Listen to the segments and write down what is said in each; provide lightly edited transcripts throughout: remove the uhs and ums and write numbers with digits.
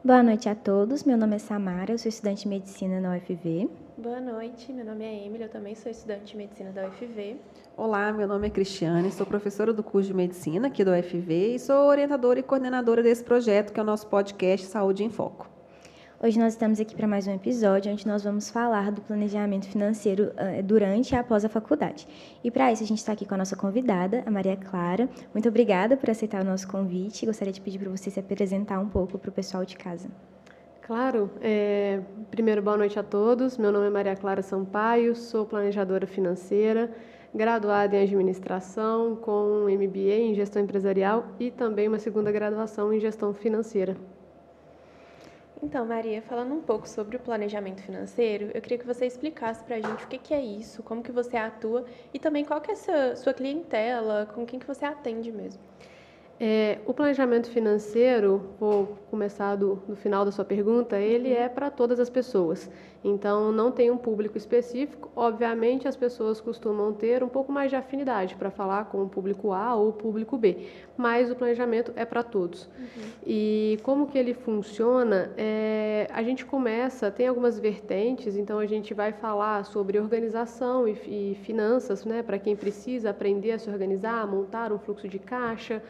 Boa noite a todos, meu nome é Samara, eu sou estudante de Medicina na UFV. Boa noite, meu nome é Emily, eu também sou estudante de Medicina da UFV. Olá, meu nome é Cristiane, sou professora do curso de Medicina aqui da UFV e sou orientadora e coordenadora desse projeto que é o nosso podcast Saúde em Foco. Hoje nós estamos aqui para mais um episódio onde nós vamos falar do planejamento financeiro durante e após a faculdade. E para isso a gente está aqui com a nossa convidada, a Maria Clara. Muito obrigada por aceitar o nosso convite. Gostaria de pedir para você se apresentar um pouco para o pessoal de casa. Claro, primeiro boa noite a todos, meu nome é Maria Clara Sampaio, sou planejadora financeira, graduada em administração com um MBA em gestão empresarial e também uma segunda graduação em gestão financeira. Então, Maria, falando um pouco sobre o planejamento financeiro, eu queria que você explicasse para a gente o que é isso, como que você atua e também qual que é a sua clientela, com quem que você atende mesmo. O planejamento financeiro, vou começar do final da sua pergunta, ele é para todas as pessoas. Então, não tem um público específico. Obviamente, as pessoas costumam ter um pouco mais de afinidade para falar com o público A ou o público B, mas o planejamento é para todos. E como que ele funciona? A gente começa, tem algumas vertentes, então a gente vai falar sobre organização e finanças, né, para quem precisa aprender a se organizar, montar um fluxo de caixa.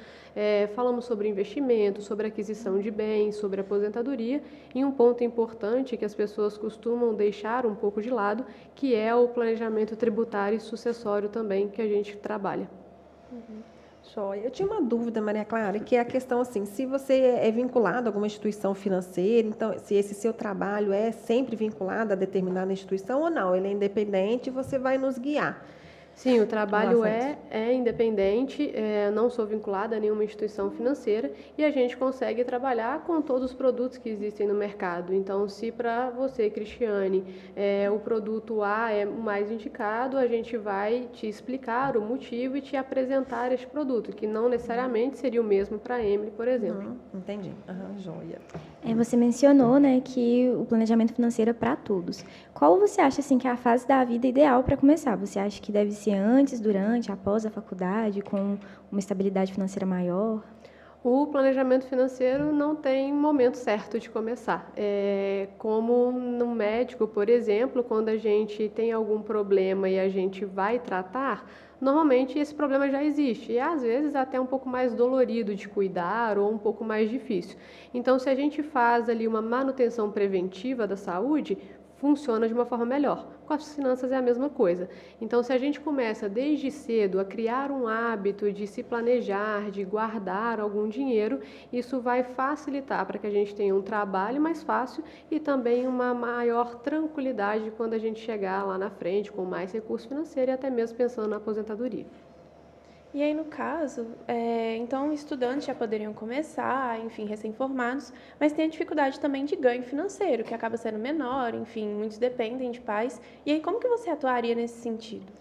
Falamos sobre investimento, sobre aquisição de bens, sobre aposentadoria e um ponto importante que as pessoas costumam deixar um pouco de lado, que é o planejamento tributário e sucessório também que a gente trabalha. Joia. Eu tinha uma dúvida, Maria Clara, que é a questão assim, se você é vinculado a alguma instituição financeira, então se esse seu trabalho é sempre vinculado a determinada instituição ou não, ele é independente e você vai nos guiar. Sim, o trabalho é independente, não sou vinculada a nenhuma instituição financeira e a gente consegue trabalhar com todos os produtos que existem no mercado. Então, se para você, Cristiane, o produto A é o mais indicado, a gente vai te explicar o motivo e te apresentar este produto, que não necessariamente seria o mesmo para a Emily, por exemplo. Entendi. Joia. Você mencionou, né, que o planejamento financeiro é para todos. Qual você acha assim, que é a fase da vida ideal para começar? Você acha que deve ser antes, durante, após a faculdade, com uma estabilidade financeira maior? O planejamento financeiro não tem momento certo de começar. Como no médico, por exemplo, quando a gente tem algum problema e a gente vai tratar, normalmente esse problema já existe e às vezes até um pouco mais dolorido de cuidar ou um pouco mais difícil. Então, se a gente faz ali uma manutenção preventiva da saúde, funciona de uma forma melhor. Com as finanças é a mesma coisa. Então, se a gente começa desde cedo a criar um hábito de se planejar, de guardar algum dinheiro, isso vai facilitar para que a gente tenha um trabalho mais fácil e também uma maior tranquilidade quando a gente chegar lá na frente com mais recurso financeiro e até mesmo pensando na aposentadoria. E aí, no caso, então, estudantes já poderiam começar, enfim, recém-formados, mas tem a dificuldade também de ganho financeiro, que acaba sendo menor, enfim, muitos dependem de pais. E aí, como que você atuaria nesse sentido?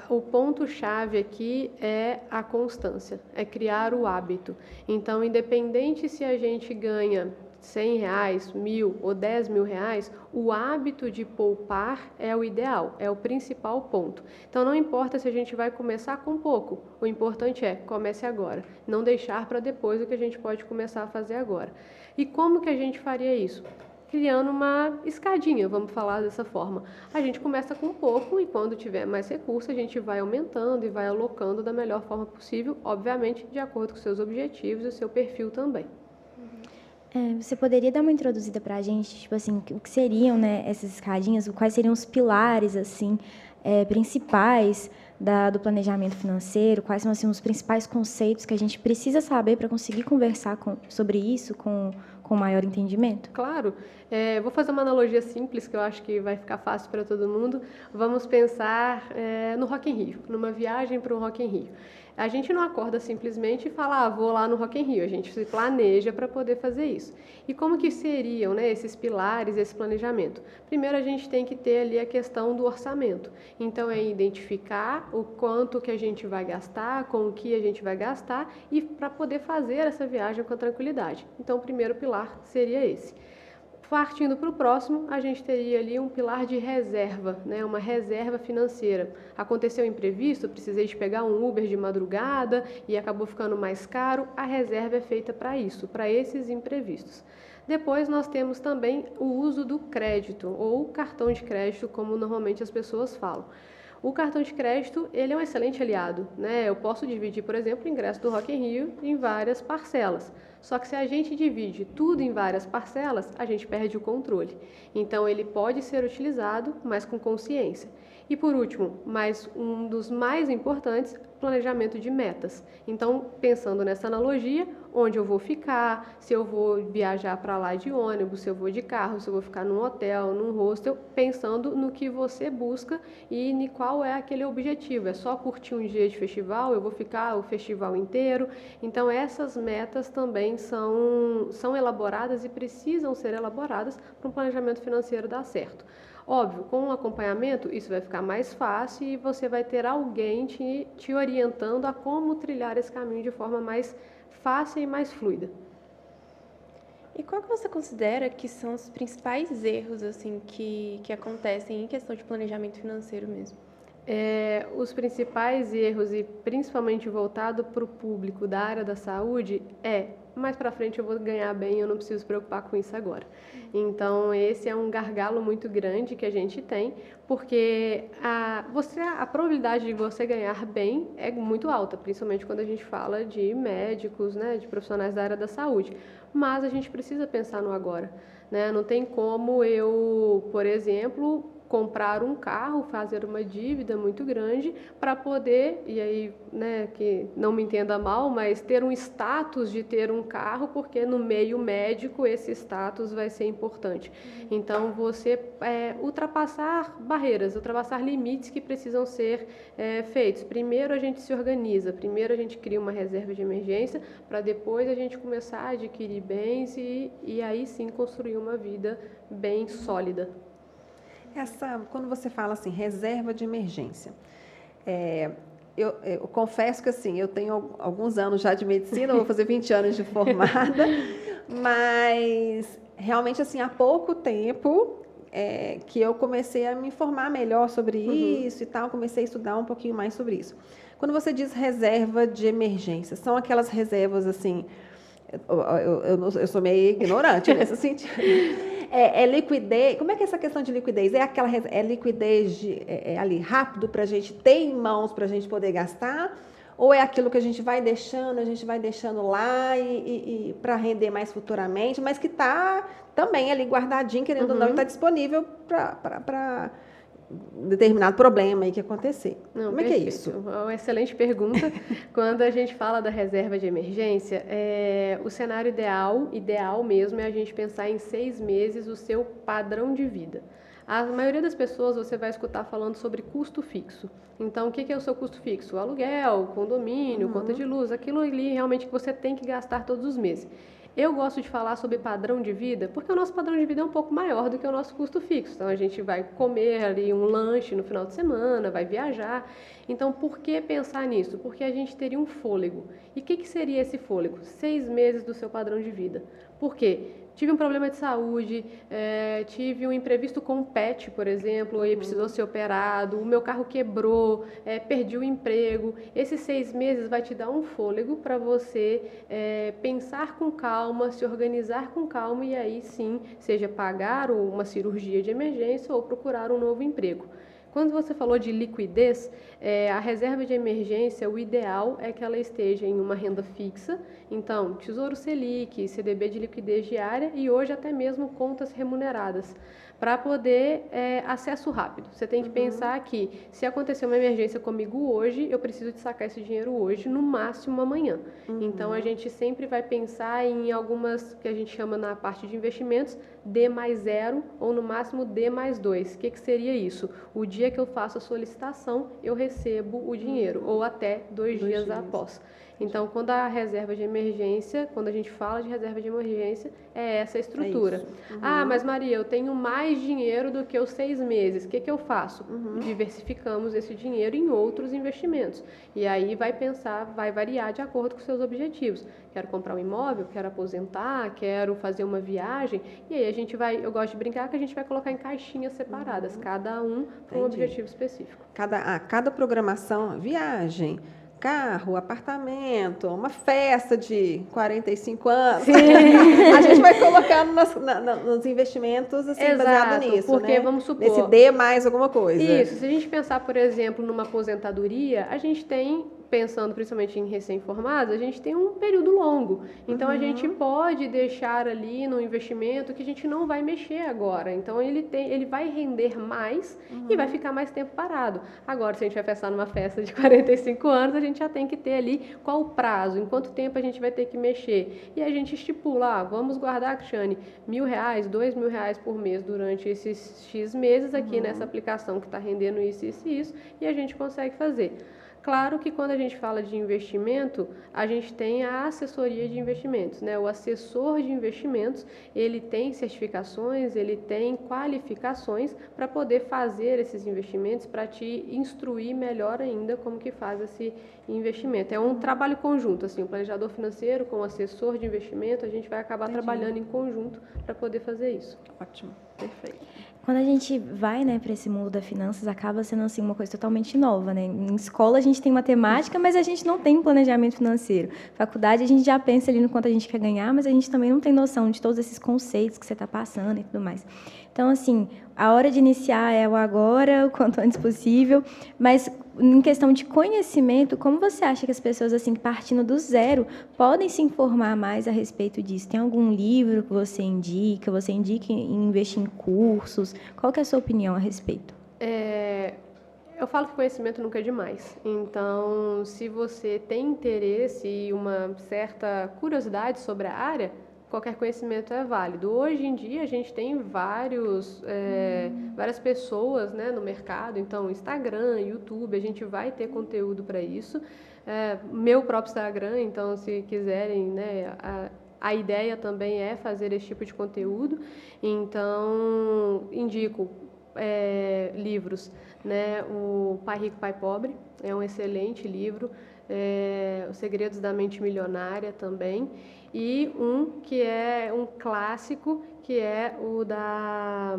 O ponto-chave aqui é a constância, é criar o hábito. Então, independente se a gente ganha R$100, R$1.000 ou R$10.000, o hábito de poupar é o ideal, é o principal ponto. Então, não importa se a gente vai começar com pouco, o importante é comece agora, não deixar para depois o que a gente pode começar a fazer agora. E como que a gente faria isso? Criando uma escadinha, vamos falar dessa forma. A gente começa com pouco e quando tiver mais recurso, a gente vai aumentando e vai alocando da melhor forma possível, obviamente de acordo com seus objetivos e o seu perfil também. Você poderia dar uma introduzida para a gente, tipo assim, o que seriam, né, essas escadinhas, quais seriam os pilares, assim, principais do planejamento financeiro, quais são, assim, os principais conceitos que a gente precisa saber para conseguir conversar sobre isso com maior entendimento? Claro, vou fazer uma analogia simples que eu acho que vai ficar fácil para todo mundo. Vamos pensar no Rock in Rio, numa viagem para o Rock in Rio. A gente não acorda simplesmente e fala, vou lá no Rock in Rio. A gente se planeja para poder fazer isso. E como que seriam, né, esses pilares, esse planejamento? Primeiro, a gente tem que ter ali a questão do orçamento. Então, é identificar o quanto que a gente vai gastar, com o que a gente vai gastar e para poder fazer essa viagem com tranquilidade. Então, o primeiro pilar seria esse. Partindo para o próximo, a gente teria ali um pilar de reserva, né? Uma reserva financeira. Aconteceu um imprevisto, precisei de pegar um Uber de madrugada e acabou ficando mais caro, a reserva é feita para isso, para esses imprevistos. Depois nós temos também o uso do crédito ou cartão de crédito, como normalmente as pessoas falam. O cartão de crédito, ele é um excelente aliado, né? Eu posso dividir, por exemplo, o ingresso do Rock in Rio em várias parcelas. Só que se a gente divide tudo em várias parcelas, a gente perde o controle. Então, ele pode ser utilizado, mas com consciência. E por último, mas um dos mais importantes, planejamento de metas. Então, pensando nessa analogia, onde eu vou ficar, se eu vou viajar para lá de ônibus, se eu vou de carro, se eu vou ficar num hotel, num hostel, pensando no que você busca e em qual é aquele objetivo. É só curtir um dia de festival, eu vou ficar o festival inteiro. Então, essas metas também são elaboradas e precisam ser elaboradas para um planejamento financeiro dar certo. Óbvio, com o acompanhamento isso vai ficar mais fácil e você vai ter alguém te orientando a como trilhar esse caminho de forma mais fácil e mais fluida. E qual que você considera que são os principais erros assim que acontecem em questão de planejamento financeiro mesmo? Os principais erros, e principalmente voltado para o público da área da saúde, mais para frente eu vou ganhar bem, eu não preciso se preocupar com isso agora. Então, esse é um gargalo muito grande que a gente tem, porque a probabilidade de você ganhar bem é muito alta, principalmente quando a gente fala de médicos, né, de profissionais da área da saúde. Mas a gente precisa pensar no agora, né? Não tem como eu, por exemplo, comprar um carro, fazer uma dívida muito grande para poder, e aí, né, que não me entenda mal, mas ter um status de ter um carro, porque no meio médico esse status vai ser importante. Então, você ultrapassar barreiras, ultrapassar limites que precisam ser feitos. Primeiro a gente se organiza, primeiro a gente cria uma reserva de emergência, para depois a gente começar a adquirir bens e aí sim construir uma vida bem sólida. Quando você fala assim, reserva de emergência, eu confesso que assim, eu tenho alguns anos já de medicina, vou fazer 20 anos de formada, mas realmente assim, há pouco tempo que eu comecei a me informar melhor sobre isso e tal, comecei a estudar um pouquinho mais sobre isso. Quando você diz reserva de emergência, são aquelas reservas assim, eu sou meio ignorante nesse sentido. Liquidez. Como é que é essa questão de liquidez? É liquidez ali rápido para a gente ter em mãos para a gente poder gastar? Ou é aquilo que a gente vai deixando lá e para render mais futuramente, mas que está também ali guardadinho, querendo ou não, e está disponível para determinado problema aí que acontecer. Não, como é que é isso? É uma excelente pergunta. Quando a gente fala da reserva de emergência, o cenário ideal mesmo, é a gente pensar em 6 meses o seu padrão de vida. A maioria das pessoas você vai escutar falando sobre custo fixo. Então, o que é o seu custo fixo? O aluguel, condomínio, conta de luz, aquilo ali realmente que você tem que gastar todos os meses. Eu gosto de falar sobre padrão de vida, porque o nosso padrão de vida é um pouco maior do que o nosso custo fixo. Então, a gente vai comer ali um lanche no final de semana, vai viajar. Então, por que pensar nisso? Porque a gente teria um fôlego. E o que seria esse fôlego? 6 meses do seu padrão de vida. Por quê? Tive um problema de saúde, tive um imprevisto com um pet, por exemplo, e precisou ser operado, o meu carro quebrou, perdi o emprego. Esses 6 meses vai te dar um fôlego para você pensar com calma, se organizar com calma e aí sim, seja pagar uma cirurgia de emergência ou procurar um novo emprego. Quando você falou de liquidez, a reserva de emergência, o ideal é que ela esteja em uma renda fixa, então Tesouro Selic, CDB de liquidez diária e hoje até mesmo contas remuneradas, para poder acesso rápido. Você tem que pensar que se acontecer uma emergência comigo hoje, eu preciso de sacar esse dinheiro hoje, no máximo amanhã. Então a gente sempre vai pensar em algumas que a gente chama na parte de investimentos, D+0 ou no máximo D+2. O que seria isso? O dia que eu faço a solicitação, eu recebo o dinheiro, ou até 2 dias após. Então, quando a reserva de emergência, quando a gente fala de reserva de emergência, é essa a estrutura. Mas Maria, eu tenho mais dinheiro do que os 6 meses. O que eu faço? Diversificamos esse dinheiro em outros investimentos. E aí vai variar de acordo com seus objetivos. Quero comprar um imóvel, quero aposentar, quero fazer uma viagem. E aí eu gosto de brincar que a gente vai colocar em caixinhas separadas, cada um para um objetivo específico. Cada programação, viagem, carro, apartamento, uma festa de 45 anos. A gente vai colocando nos investimentos assim, baseado nisso, porque né? vamos supor... Nesse D mais alguma coisa. Isso, se a gente pensar, por exemplo, numa aposentadoria, a gente tem, pensando principalmente em recém-formados, a gente tem um período longo. Então, a gente pode deixar ali no investimento que a gente não vai mexer agora. Então, ele vai render mais e vai ficar mais tempo parado. Agora, se a gente vai pensar numa festa de 45 anos, a gente já tem que ter ali qual o prazo, em quanto tempo a gente vai ter que mexer. E a gente estipula, vamos guardar, Cristiane, R$1.000, R$2.000 por mês durante esses X meses aqui nessa aplicação que está rendendo isso, isso e isso, e a gente consegue fazer. Claro que quando a gente fala de investimento, a gente tem a assessoria de investimentos, né? O assessor de investimentos, ele tem certificações, ele tem qualificações para poder fazer esses investimentos, para te instruir melhor ainda como que faz esse investimento. É um trabalho conjunto, assim, o planejador financeiro com o assessor de investimento, a gente vai acabar trabalhando em conjunto para poder fazer isso. Ótimo, perfeito. Quando a gente vai, né, para esse mundo das finanças, acaba sendo assim uma coisa totalmente nova, né? Em escola a gente tem matemática, mas a gente não tem planejamento financeiro. Faculdade a gente já pensa ali no quanto a gente quer ganhar, mas a gente também não tem noção de todos esses conceitos que você está passando e tudo mais. Então, assim, a hora de iniciar é o agora, o quanto antes possível, mas em questão de conhecimento, como você acha que as pessoas, assim, partindo do zero, podem se informar mais a respeito disso? Tem algum livro que você indica? Você indica em investir em cursos? Qual que é a sua opinião a respeito? Eu falo que conhecimento nunca é demais. Então, se você tem interesse e uma certa curiosidade sobre a área, qualquer conhecimento é válido. Hoje em dia, a gente tem várias pessoas, né, no mercado. Então, Instagram, YouTube, a gente vai ter conteúdo para isso. Meu próprio Instagram, então, se quiserem, né, a ideia também é fazer esse tipo de conteúdo. Então, indico livros, né? O Pai Rico, Pai Pobre é um excelente livro. Os Segredos da Mente Milionária também. E um que é um clássico, que é o da...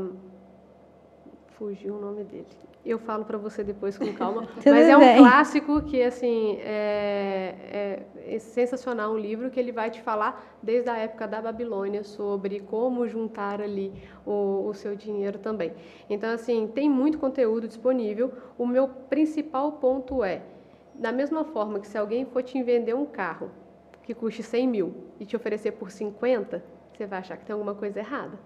Fugiu o nome dele. Eu falo para você depois com calma. Mas é um clássico que, assim, é sensacional, um livro que ele vai te falar desde a época da Babilônia sobre como juntar ali o seu dinheiro também. Então, assim, tem muito conteúdo disponível. O meu principal ponto é, da mesma forma que se alguém for te vender um carro que custe 100 mil e te oferecer por 50, você vai achar que tem alguma coisa errada.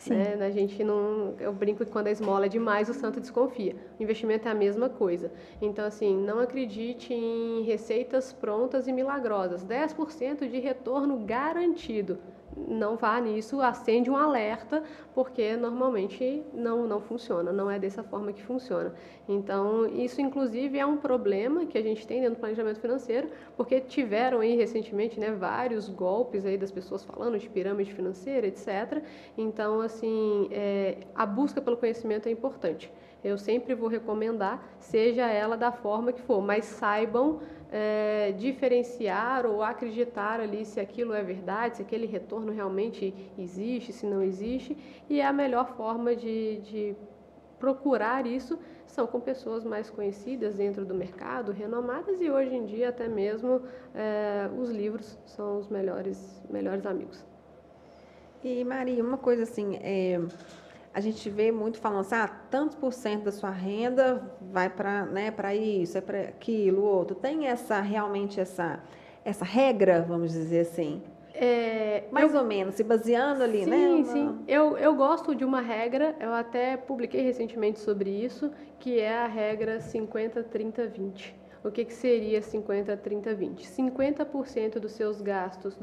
Né? A gente não, eu brinco que quando a esmola é demais, o santo desconfia. O investimento é a mesma coisa. Então, assim, não acredite em receitas prontas e milagrosas. 10% de retorno garantido. Não vá nisso, acende um alerta, porque normalmente não funciona, não é dessa forma que funciona. Então, isso inclusive é um problema que a gente tem dentro do planejamento financeiro, porque tiveram aí recentemente, né, vários golpes aí das pessoas falando de pirâmide financeira, etc. Então, assim, a busca pelo conhecimento é importante. Eu sempre vou recomendar, seja ela da forma que for, mas saibam diferenciar ou acreditar ali se aquilo é verdade, se aquele retorno realmente existe, se não existe, e a melhor forma de procurar isso são com pessoas mais conhecidas dentro do mercado, renomadas, e hoje em dia até mesmo os livros são os melhores amigos. E Maria, uma coisa assim, a gente vê muito falando assim, tantos % da sua renda vai para, né, para isso, é para aquilo, outro. Tem realmente essa regra, vamos dizer assim? Mais ou menos, se baseando ali, sim, né? Sim, eu gosto de uma regra, eu até publiquei recentemente sobre isso, que é a regra 50-30-20. O que seria 50-30-20? 50% dos seus gastos,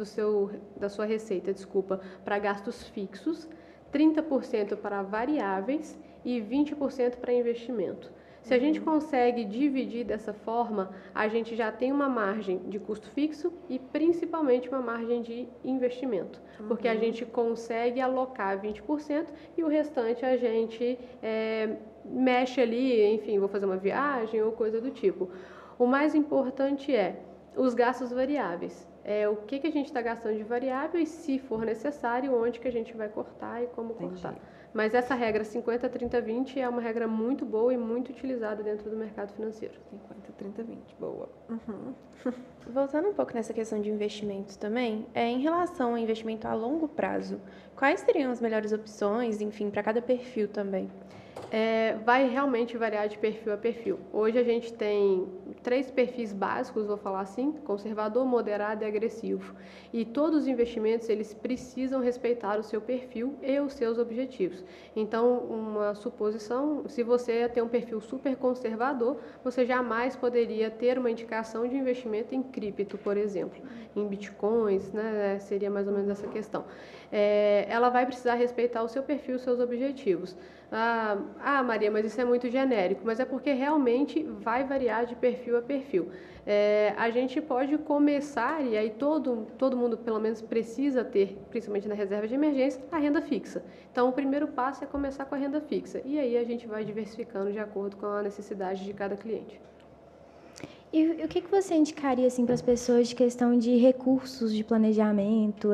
da sua receita, para gastos fixos, 30% para variáveis e 20% para investimento. Se a gente consegue dividir dessa forma, a gente já tem uma margem de custo fixo e principalmente uma margem de investimento, porque a gente consegue alocar 20% e o restante a gente mexe ali, enfim, vou fazer uma viagem ou coisa do tipo. O mais importante é os gastos variáveis. O que a gente está gastando de variável e, se for necessário, onde que a gente vai cortar e como cortar. Mas essa regra 50-30-20 é uma regra muito boa e muito utilizada dentro do mercado financeiro. 50-30-20, boa. Voltando um pouco nessa questão de investimentos também, em relação ao investimento a longo prazo, quais seriam as melhores opções, enfim, para cada perfil também? Vai realmente variar de perfil a perfil. Hoje a gente tem 3 perfis básicos, vou falar assim, conservador, moderado e agressivo. E todos os investimentos, eles precisam respeitar o seu perfil e os seus objetivos. Então, uma suposição, se você tem um perfil super conservador, você jamais poderia ter uma indicação de investimento em cripto, por exemplo, em bitcoins, né? Seria mais ou menos essa questão. Ela vai precisar respeitar o seu perfil e os seus objetivos. Maria, mas isso é muito genérico, mas é porque realmente vai variar de perfil a perfil. A gente pode começar, e aí todo mundo pelo menos precisa ter, principalmente na reserva de emergência, a renda fixa. Então o primeiro passo é começar com a renda fixa, e aí a gente vai diversificando de acordo com a necessidade de cada cliente. E o que você indicaria assim, para as pessoas de questão de recursos de planejamento,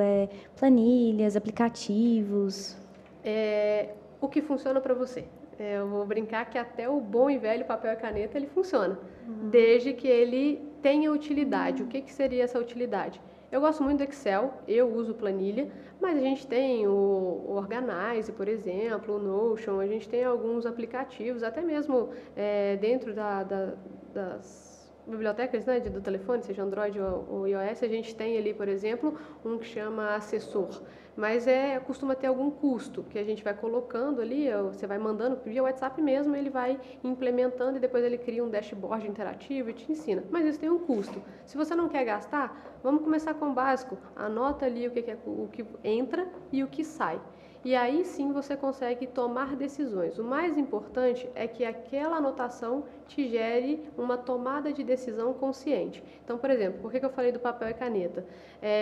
planilhas, aplicativos? O que funciona para você? Eu vou brincar que até o bom e velho papel e caneta ele funciona, desde que ele tenha utilidade. O que seria essa utilidade? Eu gosto muito do Excel, eu uso planilha, mas a gente tem o Organize, por exemplo, o Notion, a gente tem alguns aplicativos, até mesmo dentro das bibliotecas, né, do telefone, seja Android ou iOS, a gente tem ali, por exemplo, um que chama Assessor, mas costuma ter algum custo que a gente vai colocando ali, você vai mandando via WhatsApp mesmo, ele vai implementando e depois ele cria um dashboard interativo e te ensina, mas isso tem um custo. Se você não quer gastar, vamos começar com o básico, anota ali o que entra e o que sai. E aí sim você consegue tomar decisões. O mais importante é que aquela anotação te gere uma tomada de decisão consciente. Então, por exemplo, por que eu falei do papel e caneta?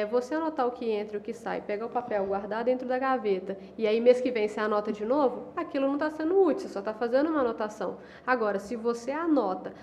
Você anotar o que entra e o que sai, pegar o papel, guardar dentro da gaveta e aí mês que vem você anota de novo, aquilo não está sendo útil, você só está fazendo uma anotação. Agora, se você anota,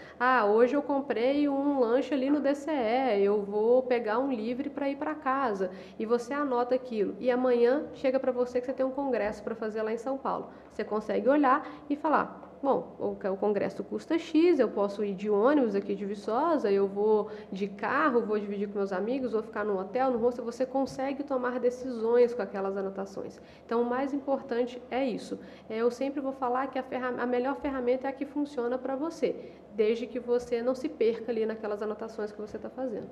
hoje eu comprei um lanche ali no DCE, eu vou pegar um livre para ir para casa, e você anota aquilo, e amanhã chega para você que você tem um congresso para fazer lá em São Paulo. Você consegue olhar e falar, bom, o congresso custa X, eu posso ir de ônibus aqui de Viçosa, eu vou de carro, vou dividir com meus amigos, vou ficar no hotel, no hostel, você consegue tomar decisões com aquelas anotações. Então, o mais importante é isso. Eu sempre vou falar que a melhor ferramenta é a que funciona para você, desde que você não se perca ali naquelas anotações que você está fazendo.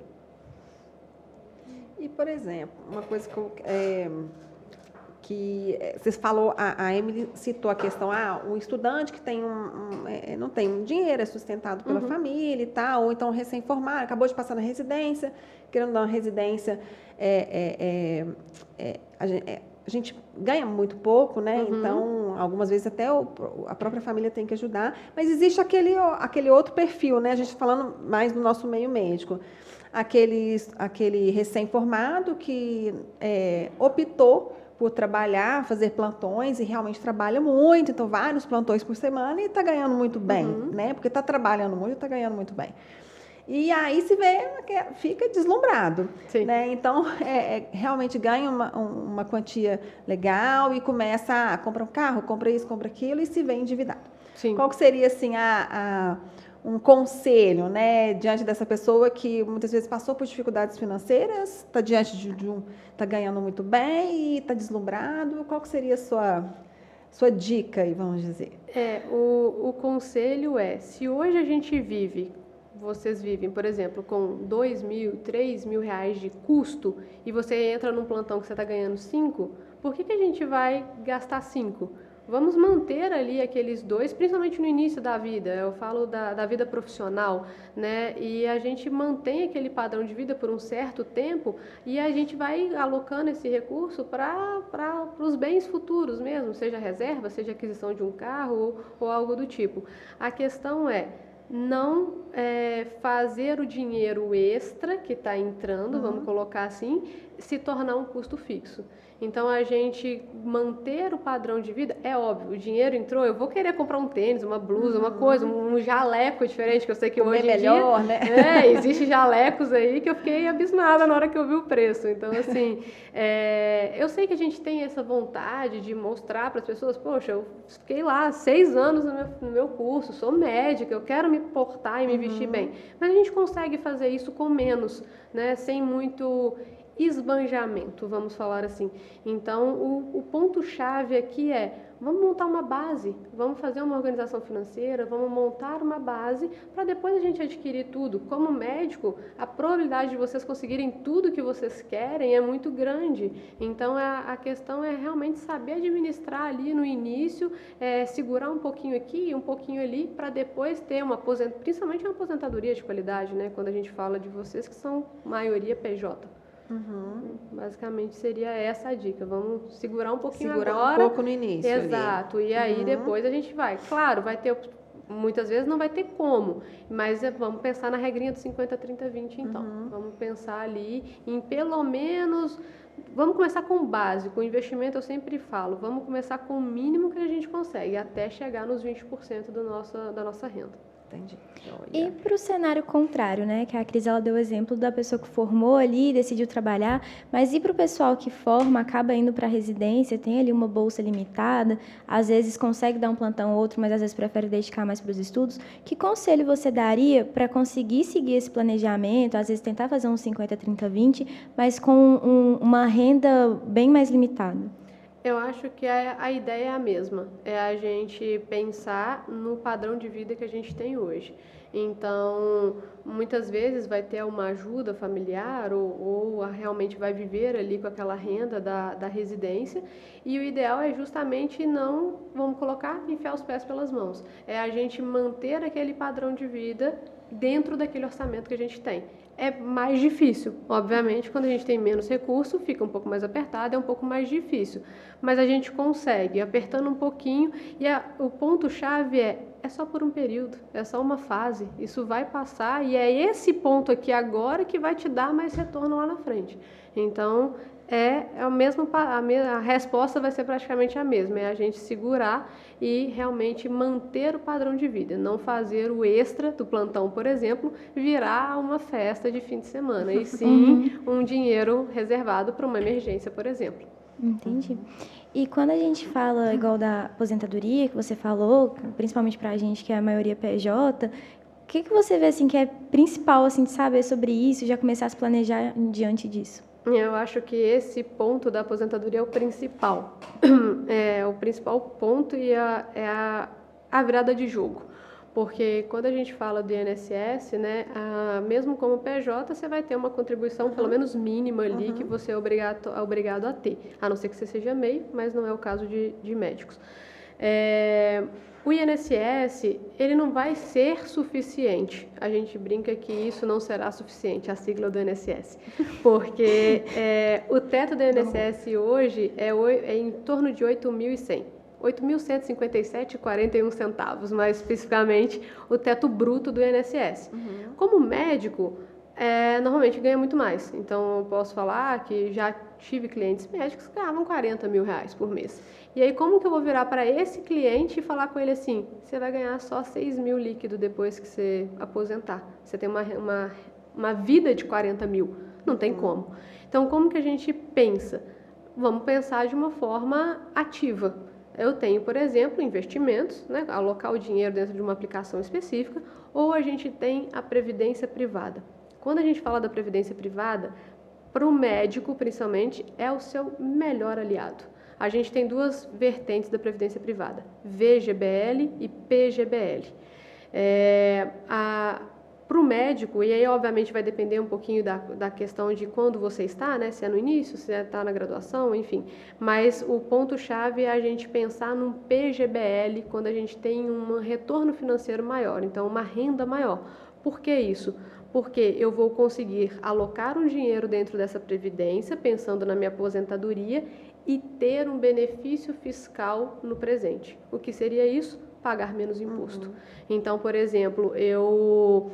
E, por exemplo, uma coisa que vocês falou, a Emily citou a questão, um estudante que tem não tem um dinheiro, é sustentado pela família e tal, ou então recém-formado, acabou de passar na residência, querendo dar uma residência, a gente ganha muito pouco, né? Então, algumas vezes até a própria família tem que ajudar, mas existe aquele outro perfil, né? A gente falando mais do nosso meio médico, aquele recém-formado que optou por trabalhar, fazer plantões, e realmente trabalha muito, então vários plantões por semana, e está ganhando muito bem, né? Porque está trabalhando muito e está ganhando muito bem. E aí se vê, fica deslumbrado, né? Então, realmente ganha uma quantia legal e começa a comprar um carro, compra isso, compra aquilo, e se vê endividado. Sim. Qual que seria, assim, um conselho, né, diante dessa pessoa que muitas vezes passou por dificuldades financeiras, está diante está ganhando muito bem e está deslumbrado? Qual que seria a sua dica aí, vamos dizer? O conselho se hoje a gente vocês vivem, por exemplo, com R$2.000, R$3.000 de custo e você entra num plantão que você está ganhando 5, por que a gente vai gastar 5? Vamos manter ali aqueles 2, principalmente no início da vida, eu falo da vida profissional, né? E a gente mantém aquele padrão de vida por um certo tempo e a gente vai alocando esse recurso para os bens futuros mesmo, seja reserva, seja aquisição de um carro ou algo do tipo. A questão não fazer o dinheiro extra que está entrando, vamos colocar assim, se tornar um custo fixo. Então, a gente manter o padrão de vida, é óbvio, o dinheiro entrou, eu vou querer comprar um tênis, uma blusa, uma coisa, um jaleco diferente, que eu sei que Comer hoje em melhor, dia... né? Existe jalecos aí que eu fiquei abismada na hora que eu vi o preço. Então, assim, eu sei que a gente tem essa vontade de mostrar para as pessoas, poxa, eu fiquei lá 6 anos no meu curso, sou médica, eu quero me portar e me vestir bem. Mas a gente consegue fazer isso com menos, né? Sem muito esbanjamento, vamos falar assim. Então, o ponto-chave aqui vamos montar uma base, vamos fazer uma organização financeira, vamos montar uma base para depois a gente adquirir tudo. Como médico, a probabilidade de vocês conseguirem tudo que vocês querem é muito grande. Então, a questão é realmente saber administrar ali no início, segurar um pouquinho aqui e um pouquinho ali, para depois ter principalmente uma aposentadoria de qualidade, né? Quando a gente fala de vocês que são maioria PJ. Basicamente seria essa a dica. Vamos segurar um pouquinho agora. Segurar um pouco no início. Exato. E aí depois a gente vai. Claro, vai ter. Muitas vezes não vai ter como, mas vamos pensar na regrinha do 50, 30, 20 então. Vamos pensar ali em pelo menos. Vamos começar com o básico. O investimento eu sempre falo, vamos começar com o mínimo que a gente consegue, até chegar nos 20% da nossa renda. Entendi. E para o cenário contrário, né? Que a Cris ela deu o exemplo da pessoa que formou ali, decidiu trabalhar, mas e para o pessoal que forma, acaba indo para a residência, tem ali uma bolsa limitada, às vezes consegue dar um plantão ou outro, mas às vezes prefere dedicar mais para os estudos. Que conselho você daria para conseguir seguir esse planejamento, às vezes tentar fazer uns 50, 30, 20, mas com uma renda bem mais limitada? Eu acho que a ideia é a mesma, é a gente pensar no padrão de vida que a gente tem hoje. Então, muitas vezes vai ter uma ajuda familiar ou realmente vai viver ali com aquela renda da residência, e o ideal é justamente não, vamos colocar, enfiar os pés pelas mãos. É a gente manter aquele padrão de vida dentro daquele orçamento que a gente tem. É mais difícil, obviamente, quando a gente tem menos recurso, fica um pouco mais apertado, é um pouco mais difícil. Mas a gente consegue, apertando um pouquinho, e o ponto-chave é só por um período, é só uma fase, isso vai passar, e é esse ponto aqui agora que vai te dar mais retorno lá na frente. Então, a resposta vai ser praticamente a mesma, é a gente segurar e realmente manter o padrão de vida, não fazer o extra do plantão, por exemplo, virar uma festa de fim de semana, e sim um dinheiro reservado para uma emergência, por exemplo. Entendi. E quando a gente fala, igual da aposentadoria, que você falou, principalmente para a gente que é a maioria PJ, o que você vê assim, que é principal assim, de saber sobre isso, já começar a se planejar diante disso? Eu acho que esse ponto da aposentadoria é o principal. É o principal ponto e a virada de jogo. Porque quando a gente fala do INSS, né, mesmo como PJ, você vai ter uma contribuição pelo menos mínima ali que você é obrigado a ter. A não ser que você seja MEI, mas não é o caso de médicos. O INSS, ele não vai ser suficiente. A gente brinca que isso não será suficiente, a sigla do INSS. Porque o teto do INSS hoje é em torno de 8.100. 8.157,41 centavos, mais especificamente o teto bruto do INSS. Como médico, normalmente ganha muito mais. Então, eu posso falar que já tive clientes médicos que ganhavam 40 mil reais por mês. E aí, como que eu vou virar para esse cliente e falar com ele assim, você vai ganhar só 6 mil líquido depois que você aposentar? Você tem uma vida de 40 mil. Não tem como. Então, como que a gente pensa? Vamos pensar de uma forma ativa. Eu tenho, por exemplo, investimentos, né, alocar o dinheiro dentro de uma aplicação específica, ou a gente tem a previdência privada. Quando a gente fala da previdência privada, para o médico, principalmente, é o seu melhor aliado. A gente tem duas vertentes da previdência privada, VGBL e PGBL. Para o médico, e aí obviamente vai depender um pouquinho da questão de quando você está, né? Se é no início, se está na graduação, enfim. Mas o ponto-chave é a gente pensar num PGBL quando a gente tem um retorno financeiro maior, então uma renda maior. Por que isso? Porque eu vou conseguir alocar um dinheiro dentro dessa previdência, pensando na minha aposentadoria, e ter um benefício fiscal no presente. O que seria isso? Pagar menos imposto. Então, por exemplo, eu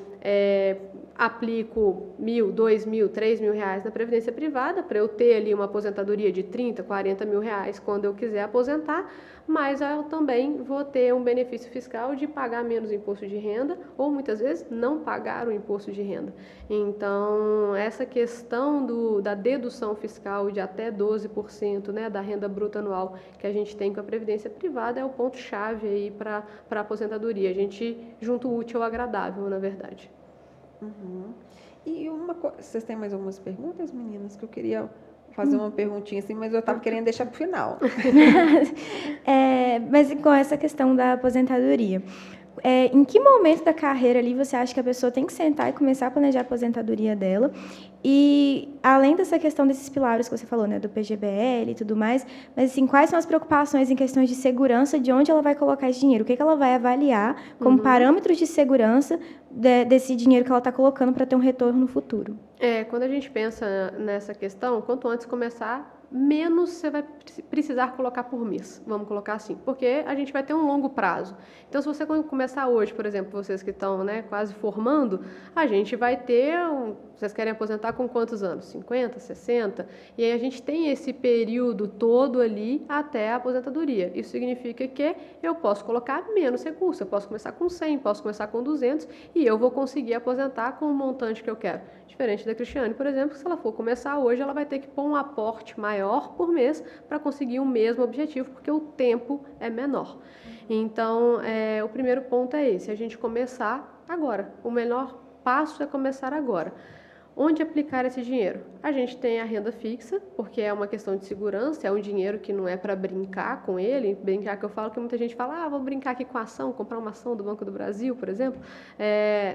aplico R$1.000, R$2.000, R$3.000 na previdência privada para eu ter ali uma aposentadoria de R$30, R$40.000 quando eu quiser aposentar, mas eu também vou ter um benefício fiscal de pagar menos imposto de renda ou muitas vezes não pagar o imposto de renda. Então, essa questão da dedução fiscal de até 12%, né, da renda bruta anual que a gente tem com a previdência privada é o ponto-chave aí para a aposentadoria. A gente junta o útil ao agradável, na verdade. E vocês têm mais algumas perguntas, meninas, que eu queria fazer uma perguntinha assim, mas eu estava querendo deixar para o final. Mas com essa questão da aposentadoria, em que momento da carreira ali você acha que a pessoa tem que sentar e começar a planejar a aposentadoria dela? E, além dessa questão desses pilares que você falou, né, do PGBL e tudo mais, mas, assim, quais são as preocupações em questões de segurança, de onde ela vai colocar esse dinheiro? O que ela vai avaliar como parâmetros de segurança desse dinheiro que ela está colocando para ter um retorno no futuro? Quando a gente pensa nessa questão, quanto antes começar, menos você vai precisar colocar por mês, vamos colocar assim, porque a gente vai ter um longo prazo. Então, se você começar hoje, por exemplo, vocês que estão, né, quase formando, a gente vai ter, vocês querem aposentar com quantos anos? 50, 60? E aí a gente tem esse período todo ali até a aposentadoria. Isso significa que eu posso colocar menos recursos, eu posso começar com 100, posso começar com 200 e eu vou conseguir aposentar com o montante que eu quero. Diferente da Cristiane, por exemplo, que se ela for começar hoje, ela vai ter que pôr um aporte maior por mês para conseguir o mesmo objetivo, porque o tempo é menor. Então, o primeiro ponto é esse, a gente começar agora. O melhor passo é começar agora. Onde aplicar esse dinheiro? A gente tem a renda fixa, porque é uma questão de segurança, é um dinheiro que não é para brincar com ele. Brincar que eu falo que muita gente fala, vou brincar aqui com a ação, comprar uma ação do Banco do Brasil, por exemplo.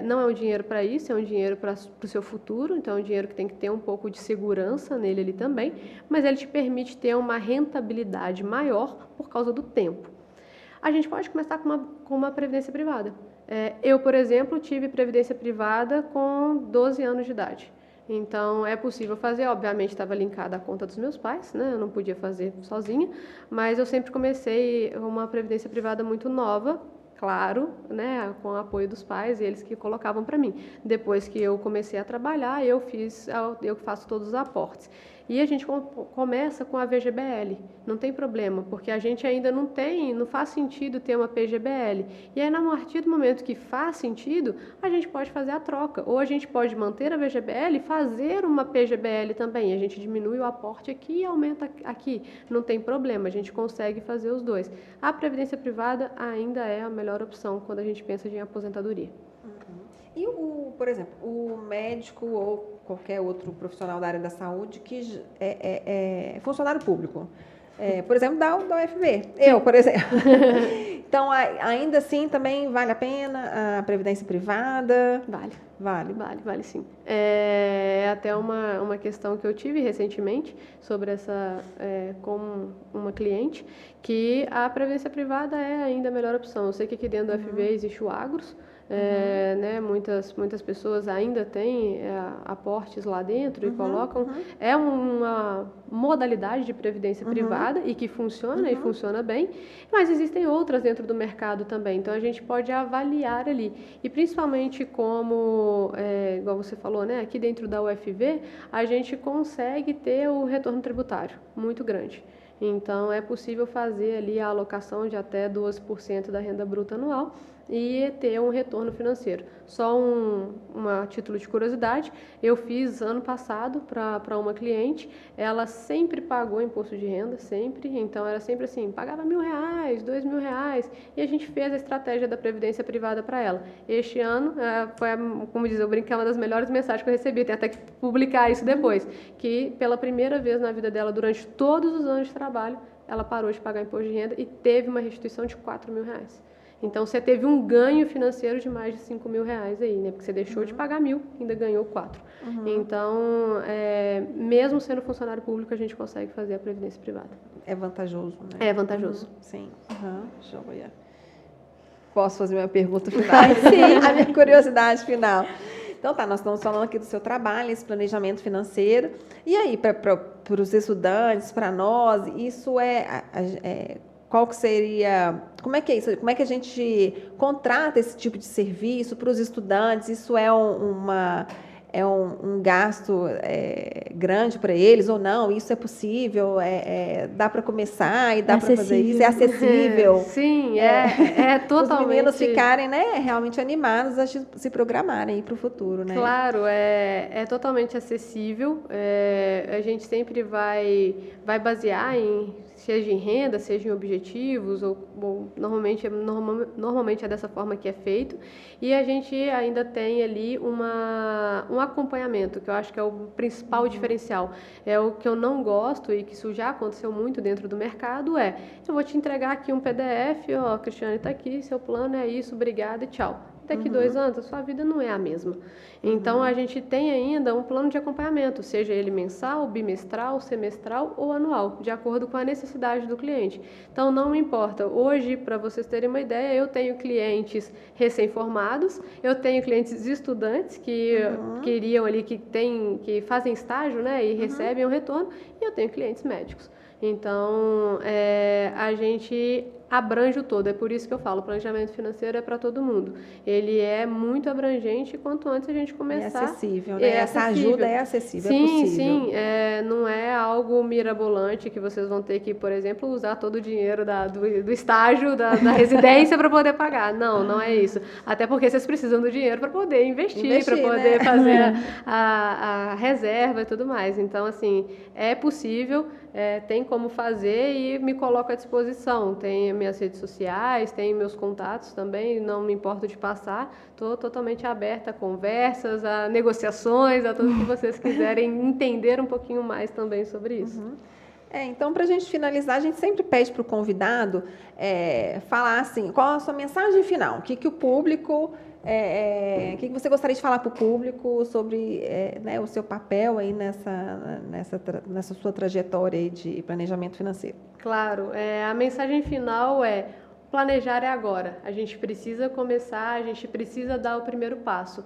Não é um dinheiro para isso, é um dinheiro para o seu futuro, então é um dinheiro que tem que ter um pouco de segurança nele ali também, mas ele te permite ter uma rentabilidade maior por causa do tempo. A gente pode começar com uma previdência privada. Eu, por exemplo, tive previdência privada com 12 anos de idade. Então, é possível fazer, obviamente estava linkada à conta dos meus pais, né? Eu não podia fazer sozinha, mas eu sempre comecei uma previdência privada muito nova, claro, né, com o apoio dos pais, eles que colocavam para mim. Depois que eu comecei a trabalhar, eu faço todos os aportes. E a gente começa com a VGBL, não tem problema, porque a gente ainda não faz sentido ter uma PGBL. E aí, a partir do momento que faz sentido, a gente pode fazer a troca. Ou a gente pode manter a VGBL e fazer uma PGBL também. A gente diminui o aporte aqui e aumenta aqui. Não tem problema, a gente consegue fazer os dois. A previdência privada ainda é a melhor opção quando a gente pensa em aposentadoria. E, por exemplo, o médico ou qualquer outro profissional da área da saúde que é funcionário público, por exemplo, da UFV, eu, por exemplo. Então, ainda assim, também vale a pena a previdência privada? Vale sim. É até uma questão que eu tive recentemente sobre com uma cliente, que a previdência privada é ainda a melhor opção. Eu sei que aqui dentro do UFV existe o Agros, né, muitas pessoas ainda têm aportes lá dentro e colocam. É uma modalidade de previdência privada e que funciona e funciona bem, mas existem outras dentro do mercado também. Então, a gente pode avaliar ali. E principalmente igual você falou, né, aqui dentro da UFV, a gente consegue ter o retorno tributário muito grande. Então, é possível fazer ali a alocação de até 12% da renda bruta anual e ter um retorno financeiro. Só a título de curiosidade, eu fiz ano passado para uma cliente, ela sempre pagou imposto de renda, sempre, então era sempre assim, pagava R$1.000, R$2.000, e a gente fez a estratégia da previdência privada para ela. Este ano, foi, como diz, eu brinquei, uma das melhores mensagens que eu recebi, tem até que publicar isso depois, que pela primeira vez na vida dela, durante todos os anos de trabalho, ela parou de pagar imposto de renda e teve uma restituição de R$4.000. Então, você teve um ganho financeiro de mais de R$5.000 aí, né? Porque você deixou de pagar 1.000, ainda ganhou 4. Então, mesmo sendo funcionário público, a gente consegue fazer a previdência privada. É vantajoso, né? É vantajoso. Sim. Joia. Posso fazer minha pergunta final? Sim, a minha curiosidade final. Então, nós estamos falando aqui do seu trabalho, esse planejamento financeiro. E aí, para os estudantes, para nós, isso qual que seria, como é que é isso? Como é que a gente contrata esse tipo de serviço para os estudantes? Isso é um gasto grande para eles ou não? Isso é possível? Dá para começar e dá para fazer isso? É acessível? Sim, é totalmente... Os meninos ficarem, né, realmente animados a se programarem para o futuro, né? Claro, é totalmente acessível. A gente sempre vai basear seja em renda, seja em objetivos, ou normalmente é dessa forma que é feito. E a gente ainda tem ali um acompanhamento, que eu acho que é o principal diferencial. É o que eu não gosto e que isso já aconteceu muito dentro do mercado, eu vou te entregar aqui um PDF, ó, Cristiane, está aqui, seu plano é isso, obrigada e tchau. Daqui 2 anos, a sua vida não é a mesma. Então, a gente tem ainda um plano de acompanhamento, seja ele mensal, bimestral, semestral ou anual, de acordo com a necessidade do cliente. Então, não importa. Hoje, para vocês terem uma ideia, eu tenho clientes recém-formados, eu tenho clientes estudantes que queriam ali, que fazem estágio, né, e recebem um retorno, e eu tenho clientes médicos. Então, a gente abrange o todo. É por isso que eu falo, o planejamento financeiro é para todo mundo. Ele é muito abrangente e quanto antes a gente começar... É acessível, né? Essa ajuda é acessível, sim, é possível. Sim, não é algo mirabolante que vocês vão ter que, por exemplo, usar todo o dinheiro do estágio, da residência para poder pagar. Não é isso. Até porque vocês precisam do dinheiro para poder investir para poder, né, fazer a reserva e tudo mais. Então, assim, é possível, tem como fazer e me coloco à disposição. Tem minhas redes sociais, tem meus contatos também, não me importo de passar. Estou totalmente aberta a conversas, a negociações, a tudo que vocês quiserem entender um pouquinho mais também sobre isso. Então, para a gente finalizar, a gente sempre pede para o convidado falar assim, qual a sua mensagem final? O que o público... o que você gostaria de falar para o público sobre né, o seu papel aí nessa sua trajetória aí de planejamento financeiro? Claro, a mensagem final planejar é agora. A gente precisa começar, a gente precisa dar o primeiro passo.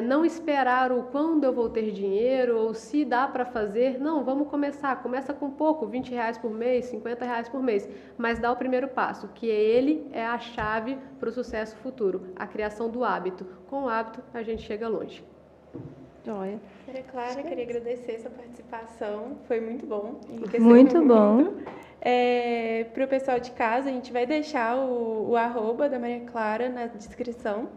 Não esperar o quando eu vou ter dinheiro ou se dá para fazer. Não, vamos começar. Começa com pouco, R$20 por mês, R$50 por mês. Mas dá o primeiro passo, que ele é a chave para o sucesso futuro. A criação do hábito. Com o hábito, a gente chega longe. Joia. Maria Clara, queria agradecer sua participação. Foi muito bom. Muito bom. Para o pessoal de casa, a gente vai deixar o arroba da Maria Clara na descrição.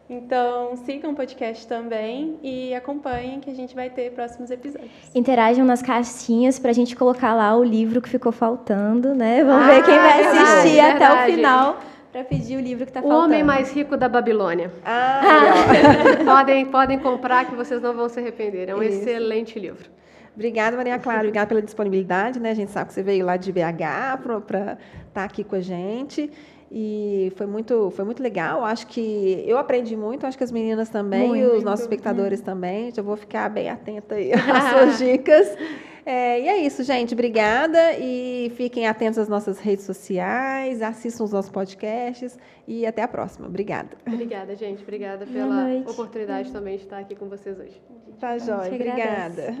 Então, sigam o podcast também e acompanhem que a gente vai ter próximos episódios. Interajam nas caixinhas para a gente colocar lá o livro que ficou faltando, né? Vamos ver quem vai assistir até o final para pedir o livro que está faltando. O Homem Mais Rico da Babilônia. Podem comprar que vocês não vão se arrepender. É um excelente livro. Obrigada, Maria Clara. Obrigada pela disponibilidade, né? A gente sabe que você veio lá de BH para estar aqui com a gente. E foi muito legal. Acho que eu aprendi muito, acho que as meninas também e os nossos espectadores também. Já vou ficar bem atenta aí às suas dicas. E é isso, gente. Obrigada e fiquem atentos às nossas redes sociais, assistam os nossos podcasts e até a próxima. Obrigada. Obrigada, gente. Obrigada pela oportunidade também de estar aqui com vocês hoje. Tá, jóia. Obrigada.